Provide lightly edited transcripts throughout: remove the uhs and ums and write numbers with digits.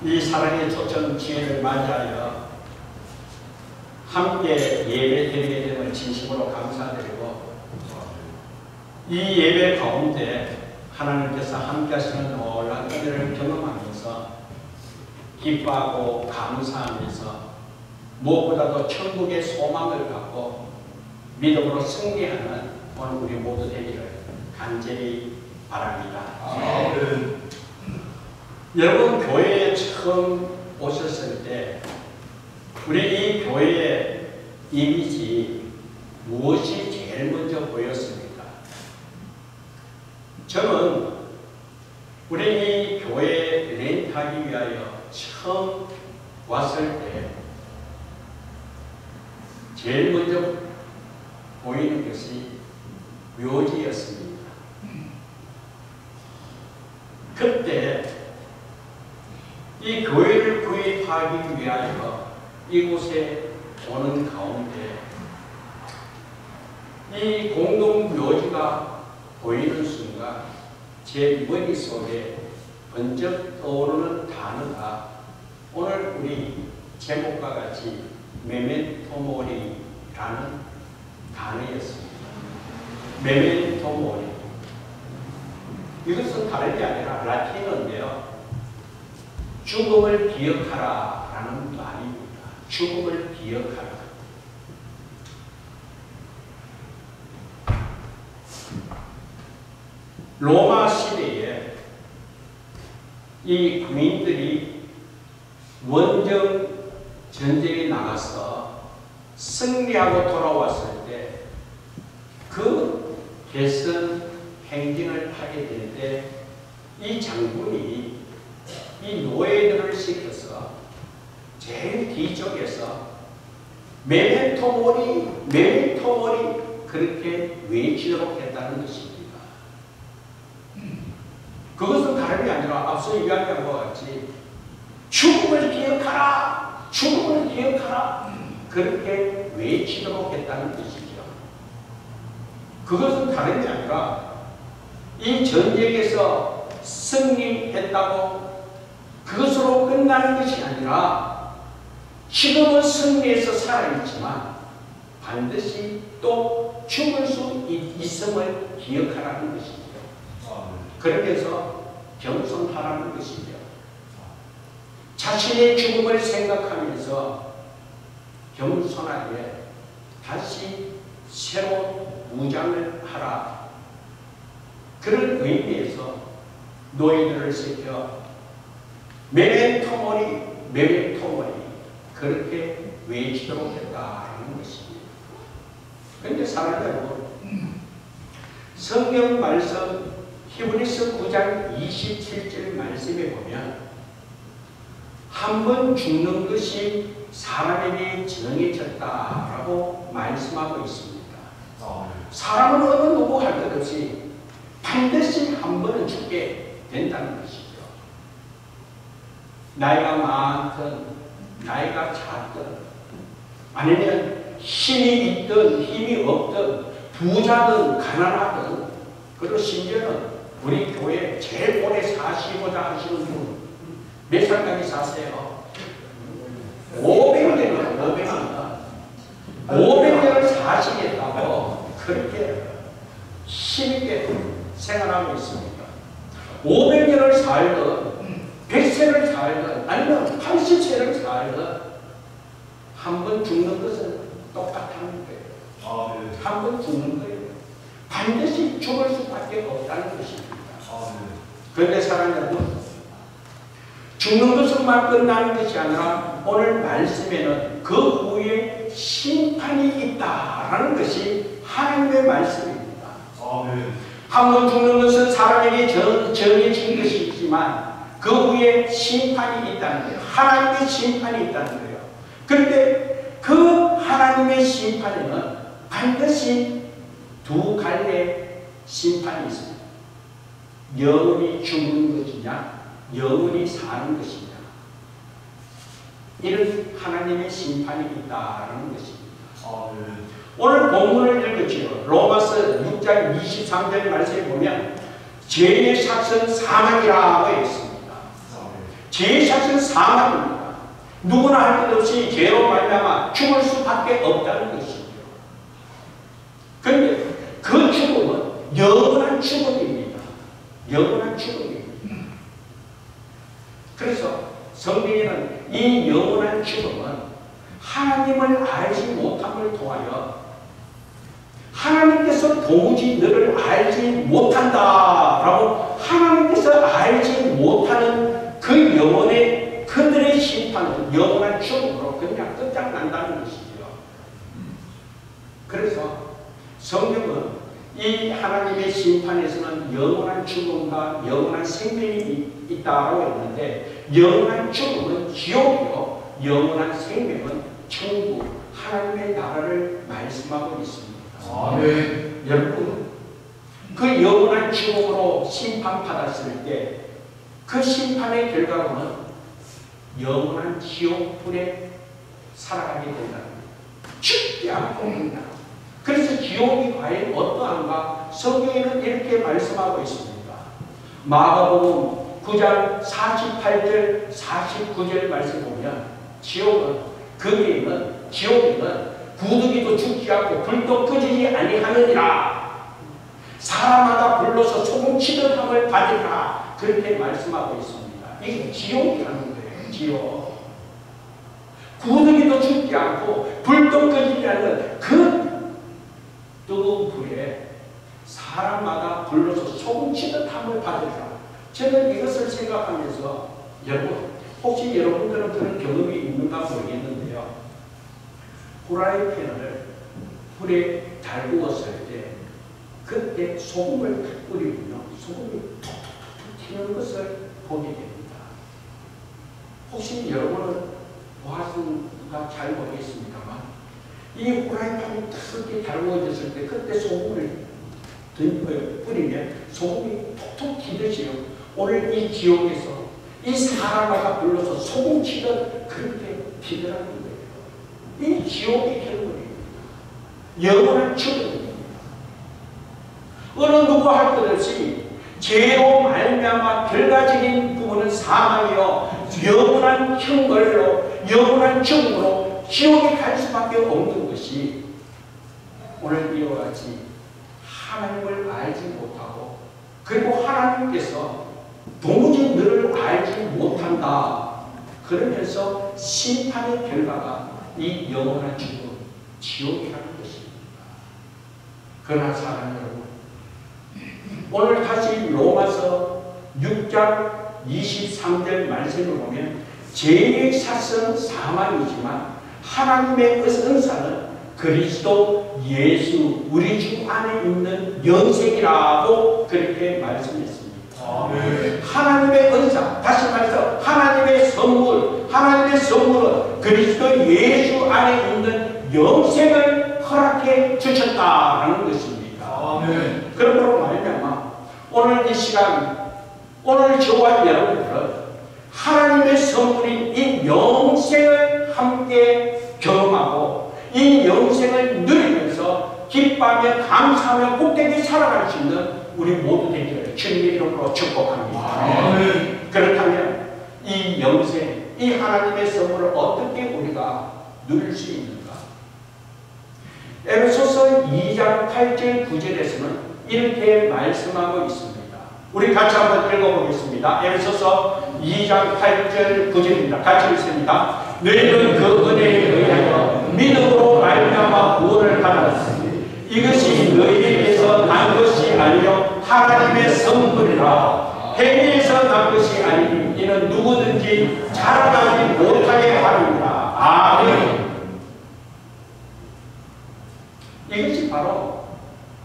이 사랑의 초청 기회를 맞이하여 함께 예배 드리게 됨을 진심으로 감사드리고, 이 예배 가운데 하나님께서 함께 하시는 놀라운 은혜를 경험하면서 기뻐하고 감사하면서 무엇보다도 천국의 소망을 갖고 믿음으로 승리하는 오늘 우리 모두 되기를 간절히 바랍니다. 여러분, 교회에 처음 오셨을 때 우리 이 교회의 이미지 무엇이 제일 먼저 보였습니까? 저는 우리 이 교회에 렌트하기 위하여 처음 왔을 때 제일 먼저 보이는 것이 묘지였습니다. 그때 이 교회를 구입하기 위하여 이곳에 오는 가운데 이 공동 묘지가 보이는 순간 제 머릿속에 번쩍 떠오르는 단어가 오늘 우리 제목과 같이 메멘토 모리라는 단어였습니다. 메멘토 모리. 이것은 다른 게 아니라 라틴어인데요. 죽음을 기억하라 라는 말입니다. 죽음을 기억하라. 로마 시대에 이 군인들이 원정 전쟁에 나가서 승리하고 돌아왔을 때 그 개선 행진을 하게 될 때 이 장군이 이 노예들을 시켜서 제일 뒤쪽에서 메멘토 모리, 메멘토 모리 그렇게 외치도록 했다는 것입니다. 그것은 다름이 아니라 앞서 이야기한 것 같이 죽음을 기억하라! 죽음을 기억하라! 그렇게 외치도록 했다는 것이죠. 그것은 다름이 아니라 이 전쟁에서 승리했다고 그것으로 끝나는 것이 아니라 지금은 승리해서 살아있지만 반드시 또 죽을 수 있음을 기억하라는 것이죠. 그러면서 겸손하라는 것이죠. 자신의 죽음을 생각하면서 겸손하게 다시 새로운 무장을 하라. 그런 의미에서 노예들을 시켜 메멘토 모리, 메멘토 모리 그렇게 외치도록 했다는 것입니다. 그런데 사랑하는 여러분, 성경 말씀 히브리서 9장 27절 말씀에 보면 한 번 죽는 것이 사람에게 정해졌다라고 말씀하고 있습니다. 사람은 어느 누구 할 것 없이 반드시 한 번은 죽게 된다는 것이죠. 나이가 많든 나이가 작든 아니면 힘이 있든 힘이 없든 부자든 가난하든 그리고 심지어는 우리 교회 제일 오래 사시고자 하시는 분 몇 살까지 사세요? 500년을 500년을 사시겠다고 그렇게 힘있게 생활하고 있습니다. 500년을 살든 100세를 살든 아니면 80세를 살든 한 번 죽는 것은 똑같다는 거예요. 한 번 죽는 거예요. 반드시 죽을 수밖에 없다는 것입니다. 그런데 사랑하는 여러분, 죽는 것으로만 끝나는 것이 아니라 오늘 말씀에는 그 후에 심판이 있다라는 것이 하나님의 말씀입니다. 한 번 죽는 것은 사람에게 정해진 것이지만 그 후에 심판이 있다는 거예요. 하나님의 심판이 있다는 거예요. 그런데 그 하나님의 심판에는 반드시 두 갈래의 심판이 있습니다. 영원히 죽는 것이냐 영원히 사는 것이냐, 이런 하나님의 심판이 있다는 것입니다. 오늘 본문을 읽었지요. 로마서 6장 23절 말씀에 보면 죄의 삭은 사망이라고 했습니다. 죄샷은 사망입니다. 누구나 할 것 없이 죄로 말미암아 죽을 수밖에 없다는 것이죠. 그런데 그 죽음은 영원한 죽음입니다. 영원한 죽음입니다. 그래서 성경에는 이 영원한 죽음은 하나님을 알지 못함을 통하여 하나님께서 도무지 너를 알지 못한다라고 하나님께서 알지 못하는 그 영혼의 그들의 심판은 영원한 죽음으로 그냥 끝장난다는 것이죠. 그래서 성경은 이 하나님의 심판에서는 영원한 죽음과 영원한 생명이 있다고 했는데 영원한 죽음은 지옥이요 영원한 생명은 천국 하나님의 나라를 말씀하고 있습니다. 아멘. 여러분 그 영원한 죽음으로 심판받았을 때 그 심판의 결과로는 영원한 지옥불에 살아가게 된다는 거예요. 죽지 않고 된다. 그래서 지옥이 과연 어떠한가 성경에는 이렇게 말씀하고 있습니다. 마가복음 9장 48절 49절 말씀 보면 지옥은 지옥에는 구더기도 죽지 않고 불도 끄지지 아니하느니라. 사람마다 불러서 소금치듯 함을 받으리라. 그렇게 말씀하고 있습니다. 이게 지옥이라는 거예요. 지옥. 구더기도 죽지 않고 불도 끄지지 않는 그 뜨거운 불에 사람마다 불러서 소금치듯 함을 받으리라. 저는 이것을 생각하면서 여러분 혹시 여러분들은 그런 경험이 있는가 모르겠는데요. 후라이팬을 불에 달구었을 때 그때 소금을 탁 뿌리면요. 소금이 톡톡톡 튀는 것을 보게 됩니다. 혹시 여러분은 보았는가 잘 모르겠습니다만 이 후라이팬이 탁 달구어졌을 때 그때 소금을 뿌리면 소금이 톡톡 튀듯이요. 오늘 이 지옥에서 이 사람마다 불러서 소금 치듯 그렇게 튀더라는 거예요. 이 지옥의 결론입니다. 영원한 죽음입니다. 어느 누구 할 것 없이 죄로 말미암아 결과적인 부분은 사망이요 영원한 형벌로 영원한 죽음으로 지옥에 갈 수밖에 없는 것이 오늘 이와 같이 하나님을 알지 못하고 그리고 하나님께서 도무지 너를 알지 못한다. 그러면서 심판의 결과가 이 영원한 죽음, 지옥이라는 것입니다. 그러나 사랑하는 여러분, 오늘 다시 로마서 6장 23절 말씀을 보면 죄의 샷은 사망이지만 하나님의 은사는 그리스도 예수 우리 주 안에 있는 영생이라고 그렇게 말씀했습니다. 아멘. 하나님의 은사, 다시 말해서 하나님의 선물은 그리스도 예수 안에 있는 영생을 허락해 주셨다라는 것입니다. 아멘. 그러므로 말미암아 오늘 이 시간, 오늘 저와 여러분들은 하나님의 선물인 이 영생을 함께 경험하고 이 영생을 누리면서 기뻐하며 감사하며 복되게 살아갈 수 있는 우리 모두 되기를 주님의 이름으로 축복합니다. 아멘. 그렇다면 이 영생, 이 하나님의 선물을 어떻게 우리가 누릴 수 있는가? 에베소서 2장 8절 9절에서는 이렇게 말씀하고 있습니다. 우리 같이 한번 읽어보겠습니다. 에베소서 2장 8절 9절입니다. 같이 읽습니다. 너희는 그 은혜에 의하여 믿음으로 말미암아 구원을 받았으니 이것이 너희에게서 난 것이 아니요 하나님의 선물이라. 행위에서 난 것이 아니니 이는 누구든지 자랑하지 못하게 하느니라. 아멘. 이것이 바로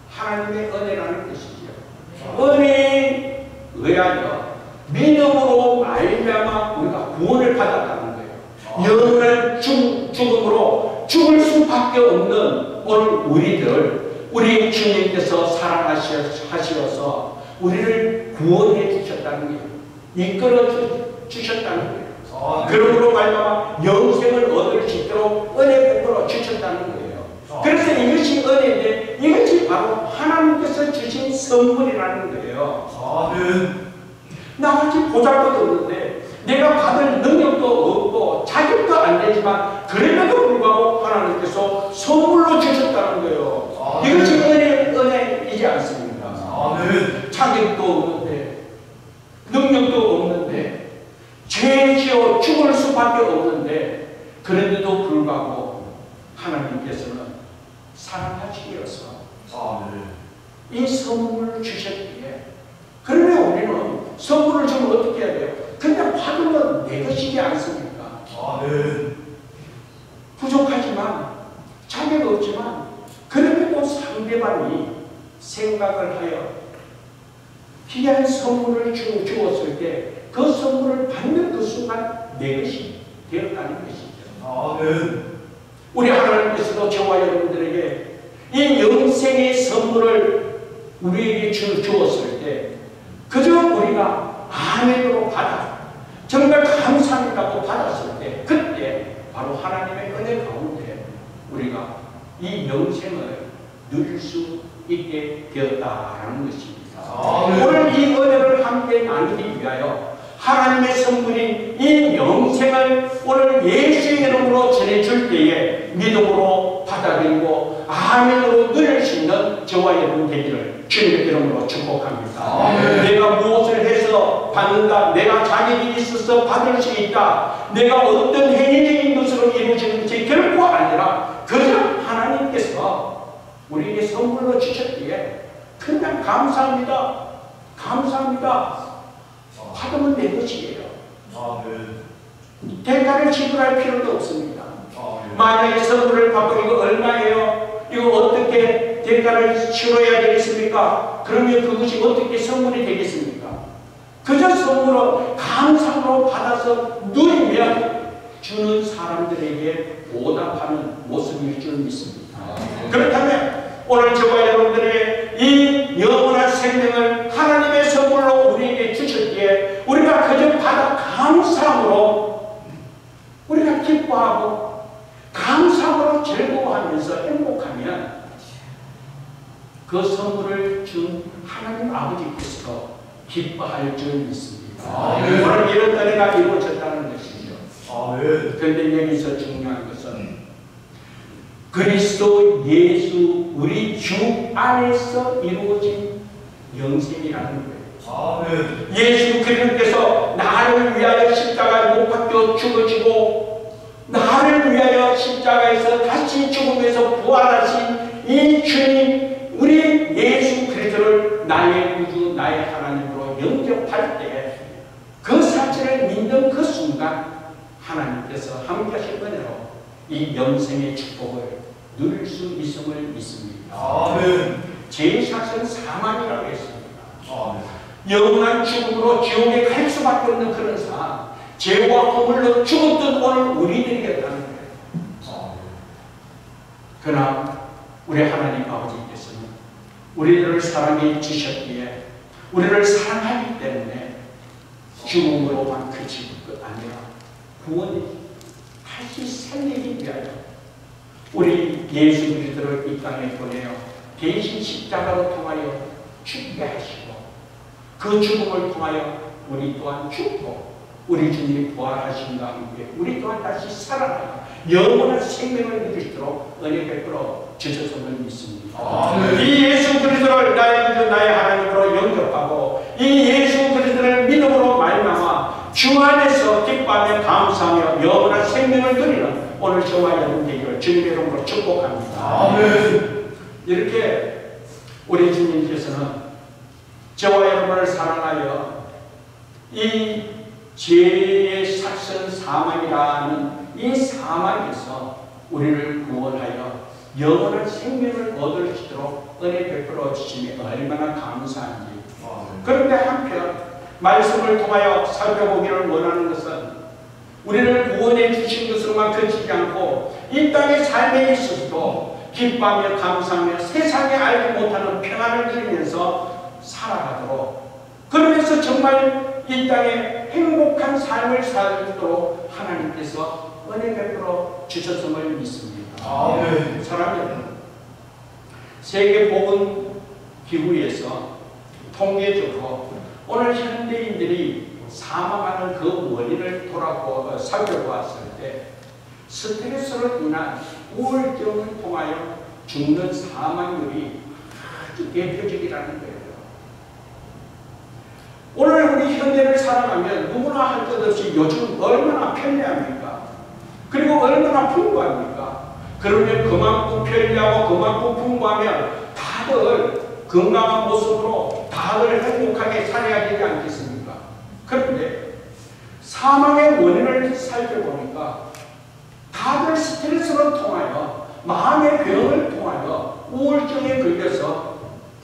하나님의 은혜라는 것이죠. 은혜에 의하여 믿음으로 말미암아 우리가 구원을 받았다는 거예요. 영원한 죽음으로 죽을 수밖에 없는 오늘 우리들, 우리 주님께서 사랑하셔서 우리를 구원해 주셨다는 거예요. 이끌어 주셨다는 거예요. 그러므로 말미암아 영생을 얻을 수 있도록 은혜 베풀어 주셨다는 거예요. 그래서 이것이 은혜인데 이것이 바로 하나님께서 주신 선물이라는 거예요. 아멘. 나같이 보잘것없는데 내가 받을 능력도 없고 자격도 안 되지만 그럼에도 불구하고 하나님께서 선물로 주셨다는 거예요. 이것이 은혜이지 않습니까? 아멘. 자격도 없는데 능력도 없는데 죄 지어 죽을 수밖에 없는데 그런데도 불구하고 하나님께서는 사랑하시기로서 이 선물을 주셨기에 그러면 우리는 선물을 주면 어떻게 해야 돼요? 근데 받으면 내 것이지 않습니까? 부족하지만 자격 없지만 그럼에도 상대방이 생각을 하여 귀한 선물을 주었을 때 그 선물을 받는 그 순간 내 것이 되었다는 것이죠. 우리 하나님께서도 저와 여러분들에게 이 영생의 선물을 우리에게 주었을 때 그저 우리가 아멘으로 받아 정말 감사합니다고 받았을 때 그때 바로 하나님의 은혜 가운데 우리가 이 영생을 누릴 수 있게 되었다는 것입니다. 오늘 이 은혜를 함께 나누기 위하여 하나님의 선물인 이 영생을 오늘 예수의 이름으로 전해줄 때에 믿음으로 받아들이고 아멘으로 누릴 수 있는 저와 여러분 되기를 주님의 이름으로 축복합니다. 내가 무엇을 해서 받는다, 내가 자격이 있어서 받을 수 있다, 내가 어떤 행위적인 것으로 이루어지는 것이 결코 아니라 그저 하나님께서 우리에게 선물로 주셨기에 그냥 감사합니다. 감사합니다. 받으면 내 것이에요. 대가를 지불할 필요도 없습니다. 만약에 선물을 받고 이거 얼마예요? 이거 어떻게 대가를 치러야 되겠습니까? 그러면 그것이 어떻게 선물이 되겠습니까? 그저 선물로 감사로 받아서 누리면 주는 사람들에게 보답하는 모습일 줄 믿습니다. 그렇다면 오늘 저와 여러분들의 이 영원한 생명을 하나님의 선물로 우리에게 주셨기에 우리가 그저 받아 감사함으로 우리가 기뻐하고 감사함으로 즐거워하면서 행복하면 그 선물을 준 하나님 아버지께서 기뻐할 줄 믿습니다. 오늘 이런 은혜가 이루어졌다는 것이죠. 그런데 여기서 중요한 것은 그리스도 예수 우리 주 안에서 이루어진 영생이라는 거예요. 예수 그리스도께서 나를 위하여 십자가에 못 박혀 죽어지고 나를 위하여 십자가에서 다시 죽음에서 부활하신 이 주님 우리 예수 그리스도를 나의 구주 나의 하나님으로 영접할 때 그 사실을 믿는 그 순간 하나님께서 함께하신 은혜로 이 영생의 축복을 누릴 수 있음을 믿습니다. 죄의 삭은 사망이라고 했습니다. 영원한 죽음으로 지옥에 갈 수밖에 없는 그런 삶, 죄와 허물로 죽었던 오늘 우리들이겠다는 거예요. 그러나 우리 하나님 아버지께서는 우리들을 사랑해 주셨기에 우리를 사랑하기 때문에 죽음으로만 그칠 것 아니라 구원이 다시 살리기 위하여 우리 예수 그리스도를 이 땅에 보내어 대신 십자가로 통하여 죽게 하시고 그 죽음을 통하여 우리 또한 죽고 우리 주님이 부활하신과 함께 우리 또한 다시 살아나요. 영원한 생명을 누리도록 은혜 베풀어 주셨음을 믿습니다. 이 예수 그리스도를 나의 구주 나의 하나님으로 영접하고 이 예수 그리스도를 믿음으로 말미암아 주 안에서 기뻐하며 감사하며 영원한 생명을 누리는 오늘 저와 여러분 되기를 주님의 이름으로 축복합니다. 이렇게 우리 주님께서는 저와 여러분을 사랑하여 이 죄의 삭선 사망이라는 이 사망에서 우리를 구원하여 영원한 생명을 얻을 수 있도록 은혜 베풀어 주심이 얼마나 감사한지. 그런데 한편 말씀을 통하여 살펴보기를 원하는 것은 우리를 구원해 주신 것으로만 그치지 않고 이 땅의 삶에 있어서도 기뻐하며 감사하며 세상에 알지 못하는 평안을 누리면서 살아가도록 그러면서 정말 이 땅에 행복한 삶을 살도록 하나님께서 은혜 베풀어 주셨음을 믿습니다. 사랑 여러분, 세계보건기구에서 통계적으로 오늘 현대인들이 사망하는 그 원인을 살펴보았을 때 스트레스로 인한 우울증을 통하여 죽는 사망률이 아주 대표적이라는 거예요. 오늘 우리 현대를 살아가면 누구나 할 것 없이 요즘 얼마나 편리합니까? 그리고 얼마나 풍부합니까? 그러면 그만큼 편리하고 그만큼 풍부하면 다들 건강한 모습으로 다들 행복하게 살아야 되지 않겠습니까? 그런데 사망의 원인을 살펴보니까 다들 스트레스를 통하여 마음의 병을 통하여 우울증에 걸려서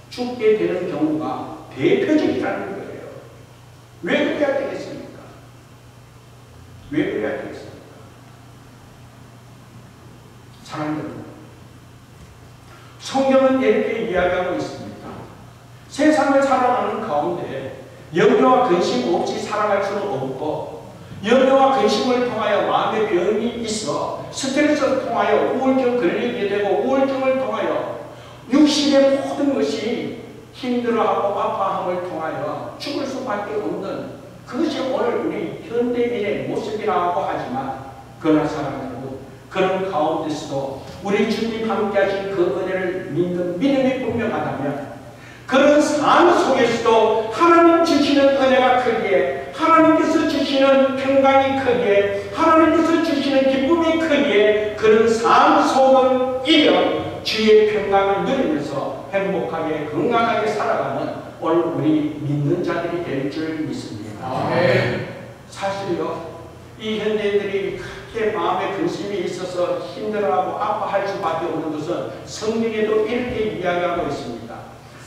죽게 되는 경우가 대표적이라는 거예요. 왜 그래야 되겠습니까? 왜 그래야 되겠습니까? 사랑하는 여러분, 성경은 이렇게 이야기하고 있습니다. 세상을 살아가는 가운데 염려와 근심 없이 살아갈 수는 없고, 염려와 근심을 통하여 마음의 병이 있어 스트레스를 통하여 우울증 걸리게 되고, 우울증을 통하여 육신의 모든 것이 힘들어하고 아파함을 통하여 죽을 수밖에 없는 그것이 오늘 우리 현대인의 모습이라고 하지만, 그러나 사랑하는 여러분, 그런 가운데서도 우리 주님 함께 하신 그 은혜를 믿는 믿음이 분명하다면, 그런 삶 속에서도 하나님 주시는 은혜가 크기에, 하나님께서 주시는 평강이 크기에, 하나님께서 주시는 기쁨이 크기에 그런 삶 속을 이겨 주의 평강을 누리면서 행복하게 건강하게 살아가는 오늘 우리 믿는 자들이 될 줄 믿습니다. 아멘. 사실요, 이 현대인들이 그렇게 마음에 근심이 있어서 힘들어하고 아파할 수밖에 없는 것은 성경에도 이렇게 이야기하고 있습니다.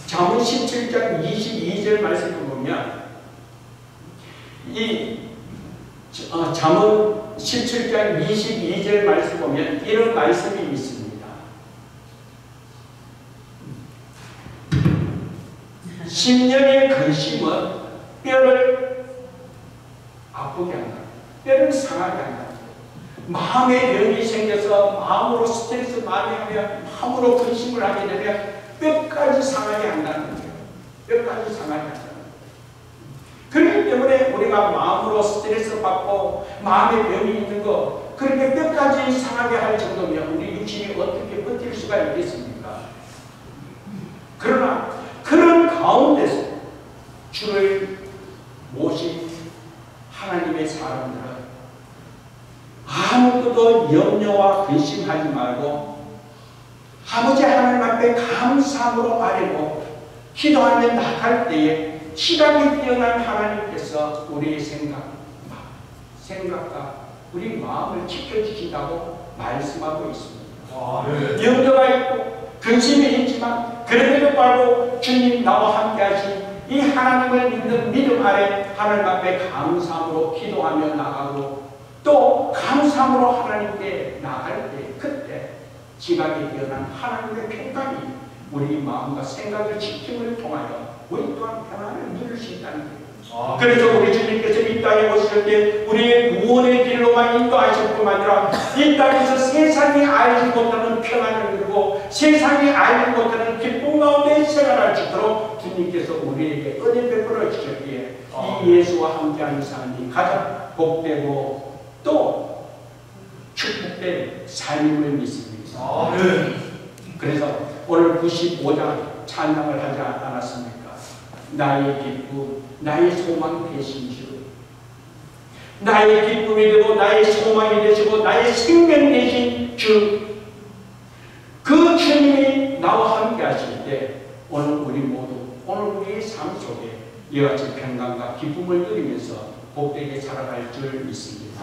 잠언 17장 22절 말씀을 보면, 이 잠언 17장 22절 말씀 보면 이런 말씀이 있습니다. 심령의 근심은 뼈를 아프게 한다. 뼈를 상하게 한다. 마음의 병이 생겨서 마음으로 스트레스 많이 하면, 마음으로 근심을 하게 되면 뼈까지 상하게 한다는 거예요. 뼈까지 상하게 한다는 거예요. 그렇기 때문에 우리가 마음으로 스트레스 받고 마음의 병이 있는 거, 그렇게 뼈까지 상하게 할 정도면 우리 육신이 어떻게 버틸 수가 있겠습니까? 그러나 그런 가운데서 주를 모신 하나님의 사람들은 아무것도 염려와 근심하지 말고 아버지 하나님 앞에 감사함으로 아뢰고 기도하며 나갈 때에 시각이 뛰어난 하나님께서 우리의 생각과 우리 마음을 지켜주신다고 말씀하고 있습니다. 염려가 있고 근심이 있지만 그럼에도 불구하고 주님 나와 함께 하신 이 하나님을 믿는 믿음 아래 하나님 앞에 감사함으로 기도하며 나가고, 또 감사함으로 하나님께 나갈 때 그때 지각이 뛰어난 하나님의 평강이 우리 마음과 생각을 지킴을 통하여 우리 또한 평안을 누릴 수 있다는 거예요. 그래서 우리 주님께서 이 땅에 오실 때 우리의 구원의 길로만 인도하실 뿐만 아니라 이 땅에서 세상이 알지 못하는 평안을 누리고 세상이 알지 못하는 기쁨 가운데 생활할 수 있도록 주님께서 우리에게 은혜 베풀어 주셨기에 이 예수와 함께하는 삶이 가장 복되고 또 축복된 삶임을 믿습니다. 그래서 오늘 95장 찬양을 하지 않았습니까? 나의 기쁨, 나의 소망이 되신 주, 나의 기쁨이 되고 나의 소망이 되시고 나의 생명이 되신 주, 그 주님이 나와 함께 하실 때 오늘 우리 모두, 오늘 우리의 삶 속에 이와 같이 평강과 기쁨을 누리면서 복되게 살아갈 줄 믿습니다.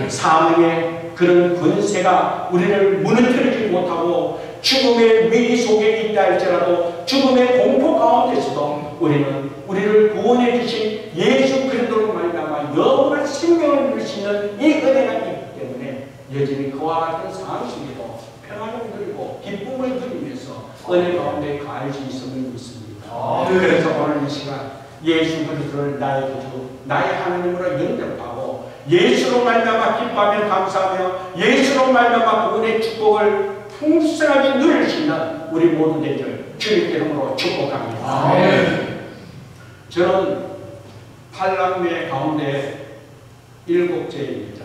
사망의 그런 권세가 우리를 무너뜨리지 못하고 죽음의 위기 속에 있다 할지라도 죽음의 공포 가운데서도 우리는 우리를 구원해 주신 예수 그리스도로 말미암아 영원한 생명을 누릴 수 있는 이 은혜가 있기 때문에 여전히 그와 같은 상황 속에도 평안을 누리고 기쁨을 누리면서 은혜 가운데 가할 수 있음을 믿습니다. 그래서 오늘 이 시간 예수 그리스도를 나의 구주, 나의 하나님으로 영접하고 예수로 말미암아 기뻐하며 감사하며 예수로 말미암아 그분의 축복을 풍성하게 누릴 수 있는 우리 모두 되기를 주님의 이름으로 축복합니다. 저는 8남매 가운데 7째입니다.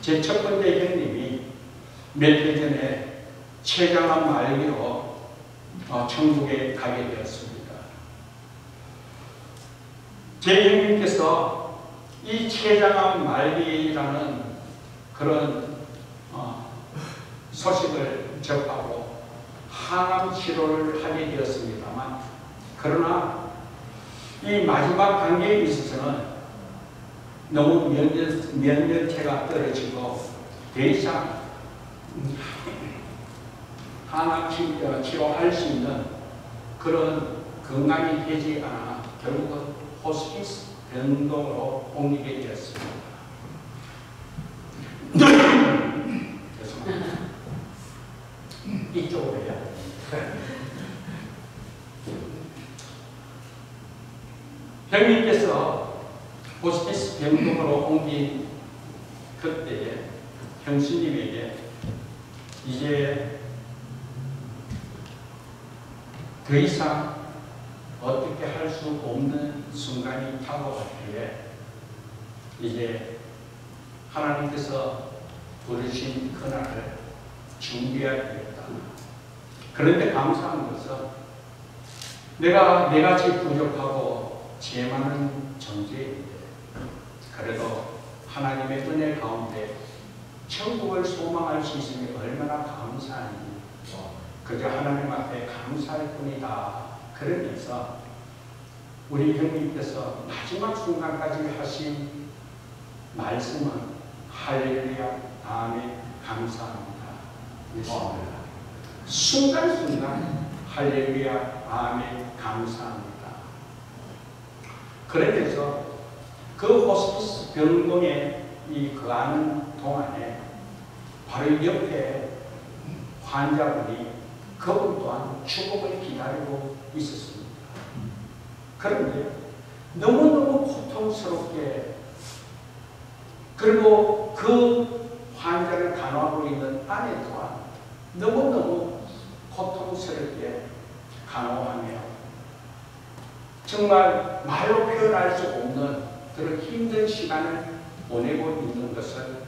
제 첫 번째 형님이 몇 해 전에 췌장암 말기로 천국에 가게 되었습니다. 제 형님께서 이 췌장암 말기라는 그런 소식을 접하고 항암 치료를 하게 되었습니다만, 그러나 이 마지막 단계에 있어서는 너무 면역체가 떨어지고 더 이상 항암 치료할 수 있는 그런 건강이 되지 않아 결국은 호스피스 병동으로 옮기게 되었습니다. 죄송합니다. 이쪽으로 해야 형님께서 호스피스 병동으로 옮긴 그때에 형수님에게 이제 더 이상 어떻게 할 수 없는 순간이 다가왔기에 이제 하나님께서 부르신 그날을 준비해야 되겠다. 그런데 감사한 것은 내가 내같이 부족하고 죄 많은 존재인데 그래도 하나님의 은혜 가운데 천국을 소망할 수 있으니 얼마나 감사하니 그저 하나님 앞에 감사할 뿐이다. 그러면서 우리 형님께서 마지막 순간까지 하신 말씀은 할렐루야 아멘 감사합니다. 순간순간 할렐루야 아멘 감사합니다. 그러면서 그 호스피스 병동에 거하는 동안에 바로 옆에 환자분이 그분 또한 죽음을 기다리고 있었습니다. 그런데 너무너무 고통스럽게, 그리고 그 환자를 간호하고 있는 아내 또한 너무너무 고통스럽게 간호하며 정말 말로 표현할 수 없는 그런 힘든 시간을 보내고 있는 것을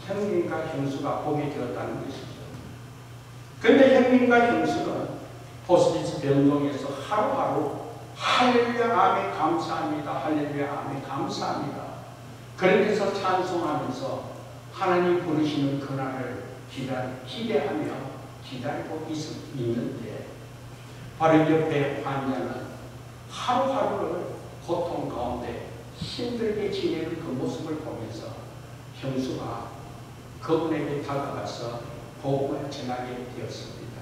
형님과 형수가 보게 되었다는 것이죠. 그런데 형님과 형수는 호스피스 병동에서 하루하루 할렐루야 아멘 감사합니다. 할렐루야 아멘 감사합니다. 그렇게서 찬송하면서 하나님 부르시는 그날을 기대하며 기다리고 있는데 바로 옆에 환자는 하루하루를 고통 가운데 힘들게 지내는 그 모습을 보면서 형수가 그분에게 다가가서 복음을 전하게 되었습니다.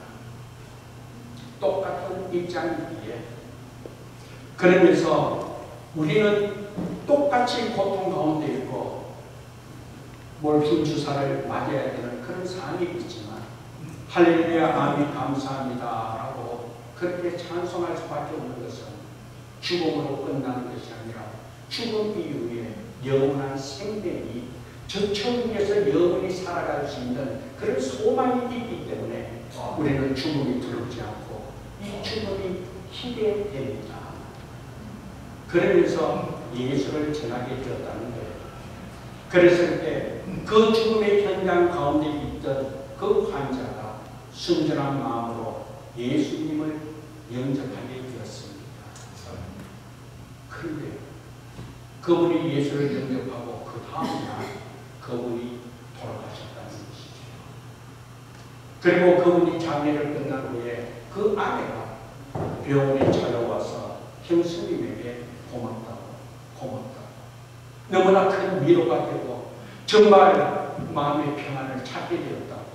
똑같은 입장이기에 그러면서 우리는 똑같이 고통 가운데 있고 몰핀 주사를 맞아야 되는 그런 상황이 있지만 할렐루야 아멘 감사합니다 라고 그렇게 찬송할 수밖에 없는 것은 죽음으로 끝나는 것이 아니라 죽음 이후에 영원한 생명이 저 천국에서 영원히 살아갈 수 있는 그런 소망이 있기 때문에 우리는 죽음이 두렵지 않고 이 죽음이 기대됩니다. 그러면서 예수를 전하게 되었다는 거예요. 그랬을 때 그 죽음의 현장 가운데 있던 그 환자가 순전한 마음으로 예수님을 영접하게 되었습니다. 그런데 그분이 예수를 영접하고 그 다음날 그분이 돌아가셨다는 것이죠. 그리고 그분이 장례를 끝난 후에 그 아내가 병원에 찾아와서 형수님에게 고맙다고 너무나 큰 위로가 되고 정말 마음의 평안을 찾게 되었다고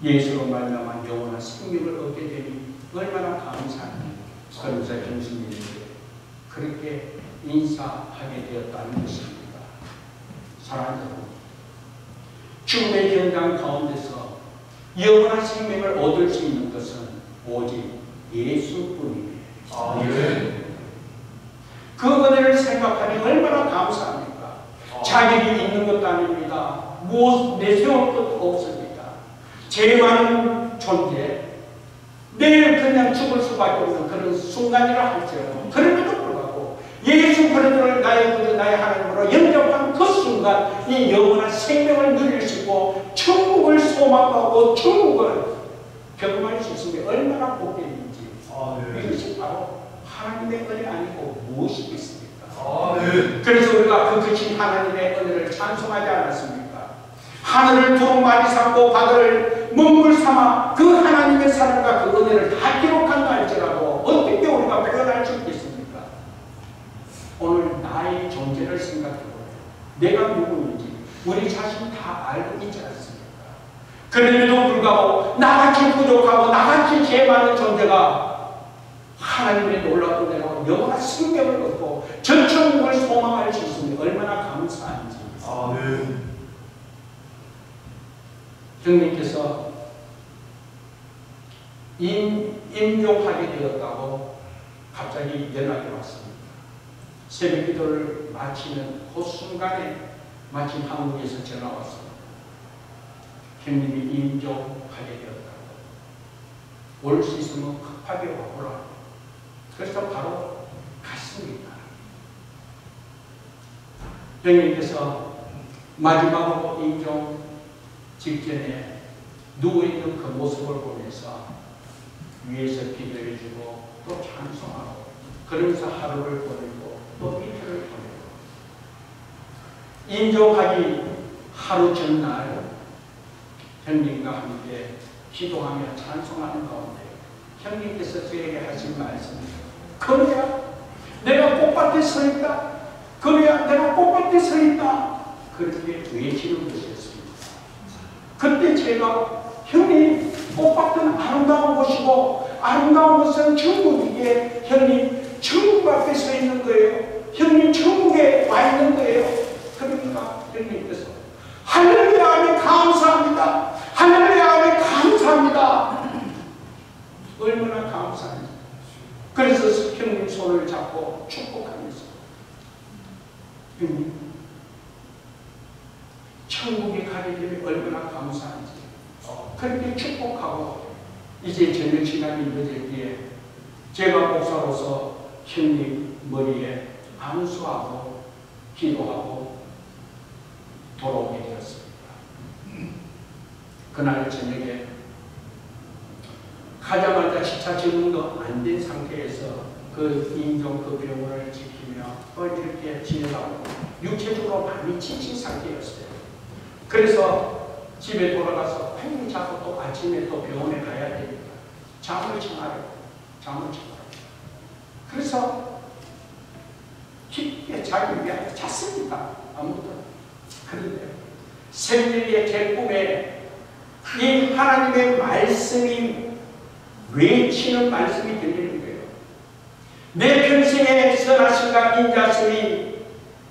예수로 말미암아 영원한 생명을 얻게 되니 얼마나 감사하니 그러면서 형수님에게 그렇게 인사하게 되었다는 것입니다. 사랑하는 여러분, 죽음의 현장 가운데서 영원한 생명을 얻을 수 있는 것은 오직 예수뿐이에요. 아멘. 그 은혜를 생각하니 얼마나 감사합니까? 자격이 있는 것도 아닙니다. 내세울 것도 없습니다. 죄 많은 존재, 내일 그냥 죽을 수밖에 없는 그런 순간이라 할지라도 그럼에도 불구하고 예수 그리스도를 나의 구주 나의 하나님으로 영접한 그 순간 이 영원한 생명을 누릴 수 있고 천국을 소망하고 천국을 경험할 수 있으면 얼마나 복되는지 이것이 바로 하나님의 은혜 아니고 무엇이겠습니까? 그래서 우리가 그 크신 하나님의 은혜를 찬송하지 않았습니까? 하늘을 두루마리 삼고 바다를 먹물 삼아 그 하나님의 사랑과 그 은혜를 다 기록한다 할지라도 어떻게 우리가 표현할 수 있겠습니까? 오늘 나의 존재를 생각해보면 내가 누구인지 우리 자신 다 알고 있지 않습니까? 그럼에도 불구하고 나같이 부족하고 나같이 죄 많은 존재가 하나님의 놀라운 은혜로 영원한 생명을 얻고 전천국을 소망할 수 있으니 얼마나 감사한지. 형님께서 임종하게 되었다고 갑자기 연락이 왔습니다. 새벽 기도를 마치는 그 순간에 마침 한국에서 전화 왔습니다. 형님이 임종하게 되었다고. 올 수 있으면 급하게 와보라. 그래서 바로 갔습니다. 형님께서 마지막으로 임종 직전에 누워있는 그 모습을 보면서 위에서 기도해주고 또 찬송하고 그러면서 하루를 보내고 또 이틀을 보내고 임종하기 하루 전날 형님과 함께 기도하며 찬송하는 가운데 형님께서 저에게 하신 말씀이 그래야 내가 꽃밭에 서 있다. 그래야 내가 꽃밭에 서 있다. 그렇게 외치는 것이었습니다. 그때 제가 형님 꽃밭은 아름다운 곳이고 아름다운 곳은 천국이기에 형님 천국 앞에 서 있는 거예요. 형님 천국에 와 있는 거예요. 그러니까 형님께서 할렐루야 하면 감사합니다. 할렐루야 하면 감사합니다. 얼마나 감사합니다. 그래서 형님 손을 잡고 축복하면서 형님 천국에 가게 되면 얼마나 감사한지 그렇게 축복하고 이제 저녁 시간이 늦을 때에 제가 목사로서 형님 머리에 안수하고 기도하고 돌아오게 되었습니다. 그날 저녁에 가자마자 시차 적응도 안 된 상태에서 그 임종 그 병원을 지키며 이렇게 지내다가 육체적으로 많이 지친 상태였어요. 그래서 집에 돌아가서 팽이 자고 또 아침에 또 병원에 가야 되니까 잠을 청하려고. 그래서 깊게 자기 위하여 잤습니다. 아무도. 그런데 새벽에 제 꿈에 이 하나님의 말씀이 외치는 말씀이 들리는 거예요. 내 평생에 선하신가 인자심이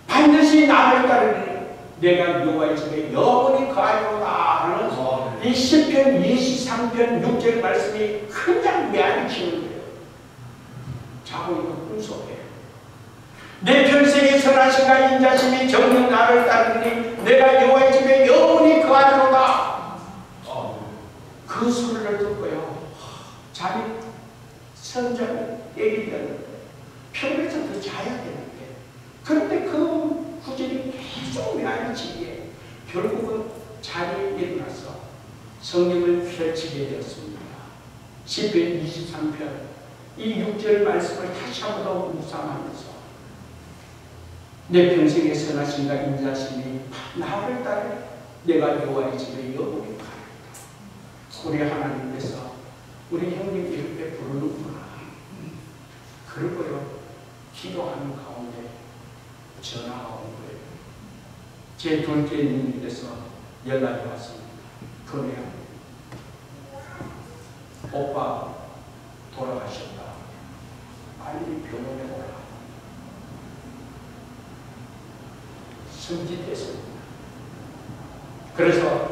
반드시 나를 따르니 내가 여호와의 집에 영원히 거하리로다 하는 이 시편 23편 6절 말씀이 그냥 메아리치는 거예요. 자고 있는 꿈 속에 내 평생에 선하신가 인자심이 정녕 나를 따르니 내가 여호와의 집에 영원히 거하리로다. 그 소리를 듣고요. 자기 선장을 얘기했는데 평에서 더 자야 되는데 그런데 그 구절이 계속 메아리치기에 결국은 자리에 일어나서 성경을 펼치게 되었습니다. 시편 23편 이 6절 말씀을 다시 한 번 더 묵상하면서 내 평생에 선하신가 인자심이 나를 따르 내가 여호와의 집에 영원히 가리라. 우리 하나님께서 우리 형님 이렇게 부르는구나. 그러고요 기도하는 가운데 전화가 온 거예요. 제 둘째 님께서 연락이 왔습니다. 그래요. 오빠 돌아가셨다. 빨리 병원에 오라. 승진했습니다. 그래서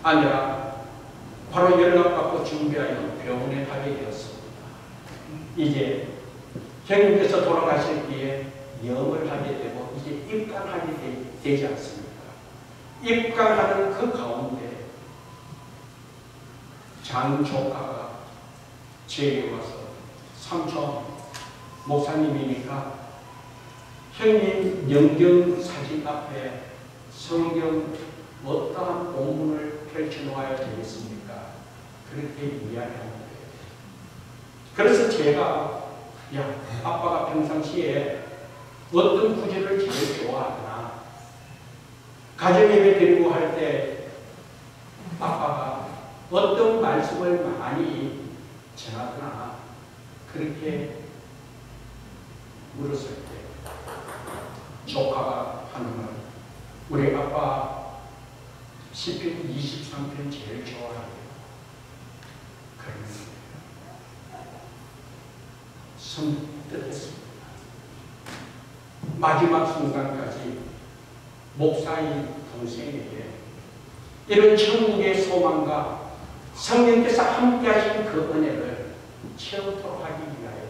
아내가 바로 연락받고 준비하여 병원에 가게 되었습니다. 이제 형님께서 돌아가실 때에 영을 하게 되고 이제 입간하게 되지 않습니까? 입간하는 그 가운데 장조카가 제게 와서 삼촌 목사님이니까 형님 영경 사진 앞에 성경 어떠한 본문을 펼쳐놓아야 되겠습니까? 그렇게 이야기하는 거예요. 그래서 제가 야, 아빠가 평상시에 어떤 구절을 제일 좋아하거나 가정예배 드리고 할 때 아빠가 어떤 말씀을 많이 전하거나 그렇게 물었을 때 조카가 하는 말, 우리 아빠 시편 23편 제일 좋아해요. 그러면 선뜻했습니다. 마지막 순간까지 목사인 동생에게 이런 천국의 소망과 성령께서 함께 하신 그 은혜를 채우도록 하기 위하여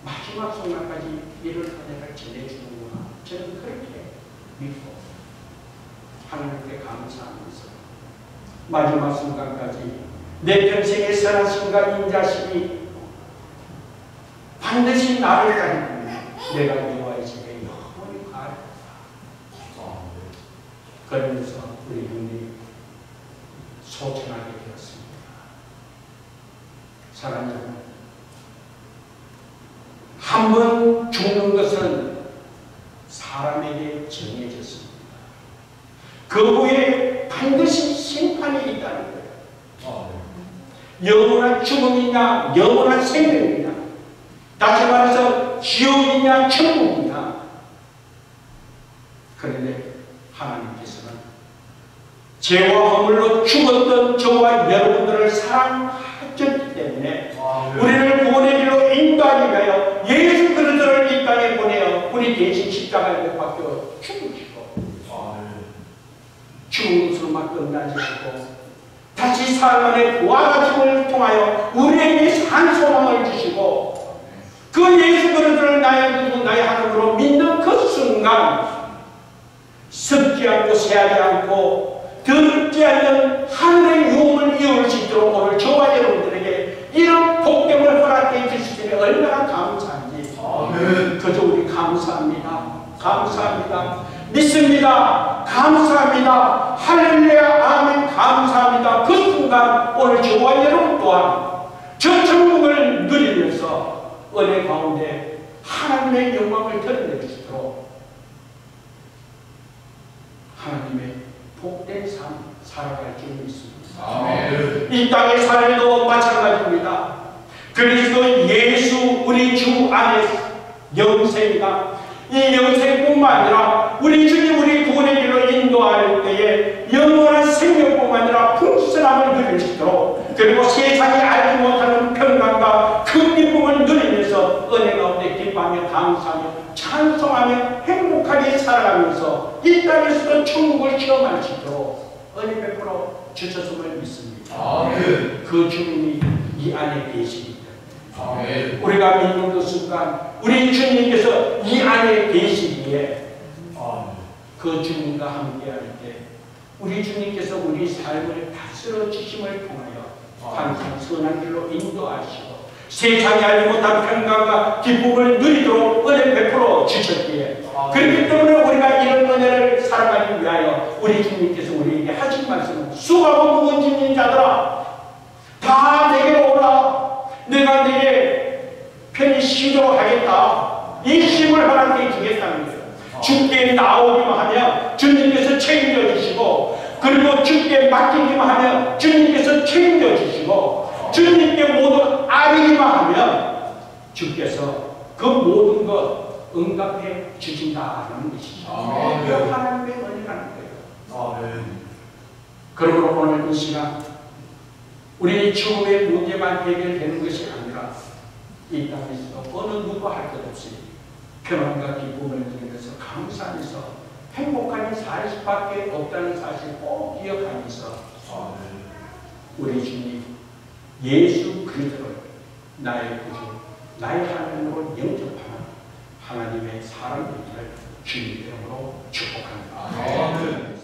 마지막 순간까지 이런 은혜를 전해주는구나. 저는 그렇게 믿고 하나님께 감사하면서 마지막 순간까지 내 평생의 선하심과 인자심이 반드시 나를 가리키며 내가 여호와의 집에 영원히 가리라. 그러면서 우리 형님 소천하게 되었습니다. 사랑하는 여러분, 한 번 죽는 것은 사람에게 정해졌습니다. 그 후에 반드시 심판이 있다는 거예요. 영원한 죽음이냐 영원한 생명이냐, 다시 말해서 지옥이냐 천국이냐. 그런데 하나님께서는 죄와 허물로 죽었던 저와 여러분들을 사랑하셨기 때문에 우리를 구원의 길로 인도하기 위하여 예수 그리스도를 이 땅에 보내어 우리 대신 십자가에 못 박혀 죽으시고 죽은 것으로만 끝나지 않고 다시 사흘 부활하심을 통하여 우리에게 산 소망을 주시고 그 예수 그리스도를 나의 구주 나의 하나님으로 믿는 그 순간 습지 않고 새하지 않고 더럽지 않는 하늘의 유업을 이룰 수 있도록 오늘 저와 여러분들에게 이런 복됨을 허락해 주실 때에 얼마나 감사한지. 그저 우리 감사합니다. 감사합니다. 믿습니다. 감사합니다. 할렐루야 아멘 감사합니다. 그 순간 오늘 저와 여러분 또한 저 천국을 누리면서 은혜 가운데 하나님의 영광을 드러내 주시도록 하나님의 복된 삶 살아갈 줄 믿습니다. 이 땅의 삶도 마찬가지입니다. 그리스도 예수 우리 주 안에 영생이다. 이 영생뿐만 아니라 우리 주님 우리 구원의 길로 인도할 때에 영원한 생명뿐만 아니라 풍성함을 누릴 수 있도록, 그리고 세상이 알지 못하는 평강과 큰 기쁨을 누리면서 은혜 가운데 기뻐하며 감사하며 찬송하며 행복하게 살아가면서 이 땅에서도 천국을 체험할 수 있도록 은혜 베풀어 주셨음을 믿습니다. 그 주님이 이 안에 계십니다. 우리가 믿는 그 순간 우리 주님께서 이 안에 계시기에 그 주님과 함께할 때 우리 주님께서 우리 삶을 다스려 주심을 통하여 항상 선한 길로 인도하시고 세상이 알지 못한 평강과 기쁨을 누리도록 은혜 베풀어 주셨기에 그렇기 때문에 우리가 이런 은혜를 살아가기 위하여 우리 주님께서 우리에게 하신 말씀은 수고하고 무거운 짐진 자들아 다 내게로 오라. 내가 내게 편히 쉬도록 하겠다. 이 쉼을 허락해 주겠다는 거예요. 주께 나오기만 하면 주님께서 책임져 주시고, 그리고 주께 맡기기만 하면 주님께서 책임져 주시고, 주님께 모두 아뢰기만 하면 주께서 그 모든 것 응답해 주신다는 것이죠. 그 하나님의 은혜라는 거예요. 그러므로 오늘 이 시간 우리 죽음의 문제만 해결되는 것이 아니라 이 땅에서 어느 누구 할 것 없이 평안과 기쁨을 누리면서 감사하면서 행복한 살 수밖에 없다는 사실 꼭 기억하면서 우리 주님 예수 그리스도를 나의 구주 나의 하나님으로 영접하는 하나님의 사랑을 주님의 이름으로 축복합니다.